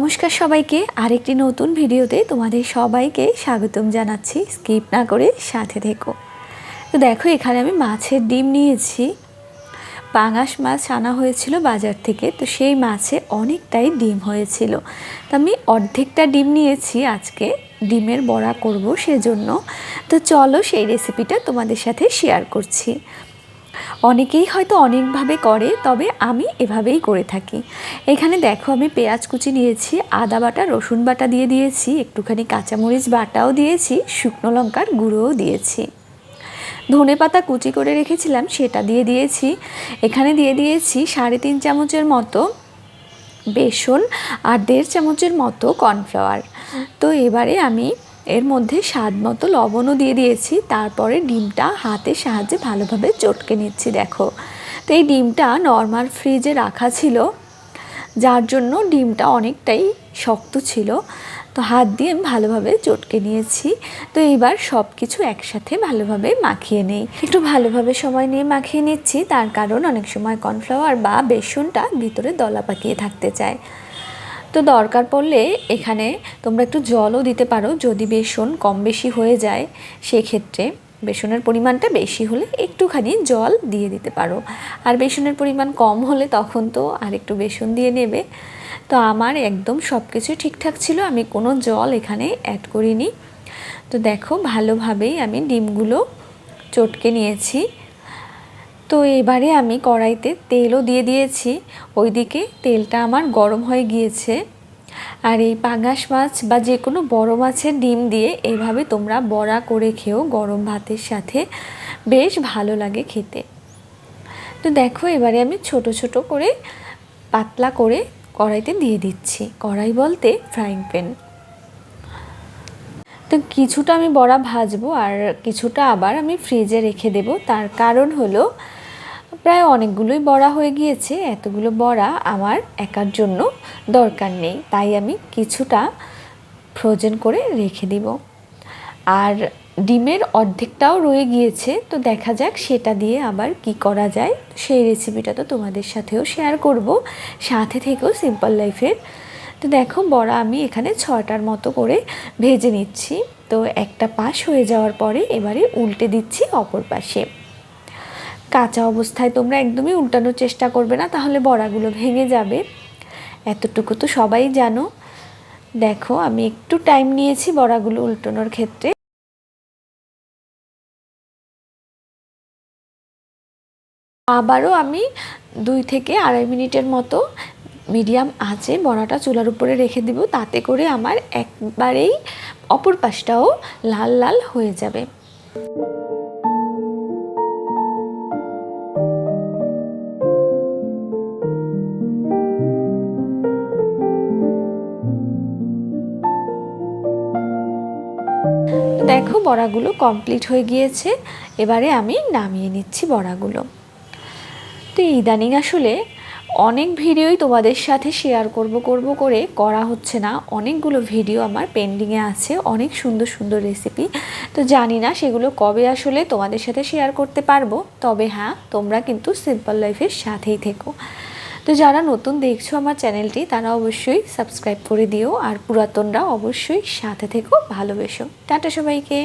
নমস্কার সবাইকে, আরেকটি নতুন ভিডিওতে তোমাদের সবাইকে স্বাগতম জানাচ্ছি। স্কিপ না করে সাথে থেকো। তো দেখো, এখানে আমি মাছের ডিম নিয়েছি। পাঙাশ মাছ আনা হয়েছিল বাজার থেকে, তো সেই মাছে অনেকটাই ডিম হয়েছিল। তো আমি অর্ধেকটা ডিম নিয়েছি, আজকে ডিমের বড়া করব সেজন্য। তো চলো সেই রেসিপিটা তোমাদের সাথে শেয়ার করছি। অনেকেই হয়তো অনেকভাবে করে, তবে আমি এভাবেই করে থাকি। এখানে দেখো, আমি পেঁয়াজ কুচি নিয়েছি, আদা বাটা, রসুন বাটা দিয়ে দিয়েছি, একটুখানি কাঁচামরিচ বাটাও দিয়েছি, শুকনো লঙ্কার গুঁড়োও দিয়েছি, ধনেপাতা কুচি করে রেখেছিলাম সেটা দিয়ে দিয়েছি। এখানে দিয়ে দিয়েছি 3.5 চামচের মতো বেসন আর 1.5 চামচের মতো কর্নফ্লাওয়ার। তো এবারে আমি এর মধ্যে স্বাদ মতো লবণও দিয়ে দিয়েছি। তারপরে ডিমটা হাতের সাহায্যে ভালোভাবে চটকে নিচ্ছি। দেখো, তো এই ডিমটা নর্মাল ফ্রিজে রাখা ছিল, যার জন্য ডিমটা অনেকটাই শক্ত ছিল। তো হাত দিয়ে আমি ভালোভাবে চটকে নিয়েছি। তো এইবার সব কিছু একসাথে ভালোভাবে মাখিয়ে নেই। একটু ভালোভাবে সময় নিয়ে মাখিয়ে নিচ্ছি, তার কারণ অনেক সময় কর্নফ্লাওয়ার বা বেসনটা ভিতরে দলা পাকিয়ে থাকতে চায়। তো দরকার পড়লে এখানে তোমরা একটু জলও দিতে পারো, যদি বেসন কম বেশি হয়ে যায়। সেক্ষেত্রে বেসনের পরিমাণটা বেশি হলে একটুখানি জল দিয়ে দিতে পারো, আর বেসনের পরিমাণ কম হলে তখন তো আর একটু বেসন দিয়ে নেবে। তো আমার একদম সব কিছু ঠিকঠাক ছিল, আমি কোনো জল এখানে অ্যাড করিনি। তো দেখো, ভালোভাবেই আমি ডিমগুলো চটকে নিয়েছি। তো এবারে আমি কড়াইতে তেলও দিয়ে দিয়েছি। ওইদিকে তেলটা আমার গরম হয়ে গিয়েছে। আর এই পাঙাশ মাছ বা যে কোনো বড় মাছের ডিম দিয়ে এভাবে তোমরা বড়া করে খেও, গরম ভাতের সাথে বেশ ভালো লাগে খেতে। তো দেখো, এবারে আমি ছোট ছোট করে পাতলা করে কড়াইতে দিয়ে দিচ্ছি। কড়াই বলতে ফ্রাইং প্যান। তো কিছুটা আমি বড়া ভাজবো আর কিছুটা আবার আমি ফ্রিজে রেখে দেব। তার কারণ হলো, প্রায় অনেকগুলোই বড়া হয়ে গিয়েছে, এতগুলো বড়া আমার একার জন্য দরকার নেই, তাই আমি কিছুটা ফ্রোজেন করে রেখে দিব। আর ডিমের অর্ধেকটাও রয়ে গিয়েছে, তো দেখা যাক সেটা দিয়ে আবার কি করা যায়। সেই রেসিপিটা তো তোমাদের সাথেও শেয়ার করব, সাথে থেকেও সিম্পল লাইফের। তো দেখো, বড়া আমি এখানে 6টার মতো করে ভেজে নিচ্ছি। তো একটা পাশ হয়ে যাওয়ার পরে এবারে উল্টে দিচ্ছি অপর পাশে। কাঁচা অবস্থায় তোমরা একদমই উল্টানোর চেষ্টা করবে না, তাহলে বড়াগুলো ভেঙে যাবে, এতটুকু তো সবাই জানো। দেখো, আমি একটু টাইম নিয়েছি বড়াগুলো উল্টানোর ক্ষেত্রে। আবারও আমি 2 থেকে 2.5 মিনিটের মতো মিডিয়াম আঁচে বড়াটা চুলার উপরে রেখে দিব, তাতে করে আমার একবারেই অপর পাশটাও লাল লাল হয়ে যাবে। দেখো, বড়াগুলো কমপ্লিট হয়ে গিয়েছে। এবারে আমি নামিয়ে নিচ্ছি বড়াগুলো। তো ইদানিং আসলে অনেক ভিডিওই তোমাদের সাথে শেয়ার করব করে করা হচ্ছে না। অনেকগুলো ভিডিও আমার পেন্ডিংয়ে আছে, অনেক সুন্দর সুন্দর রেসিপি। তো জানি না সেগুলো কবে আসলে তোমাদের সাথে শেয়ার করতে পারবো। তবে হ্যাঁ, তোমরা কিন্তু সিম্পল লাইফের সাথেই থেকো। তো যারা নতুন দেখছো আমার চ্যানেলটি, তারা অবশ্যই সাবস্ক্রাইব করে দিও, আর পুরাতনরা অবশ্যই সাথে থেকো, ভালোবেসো। টাটা সবাইকে।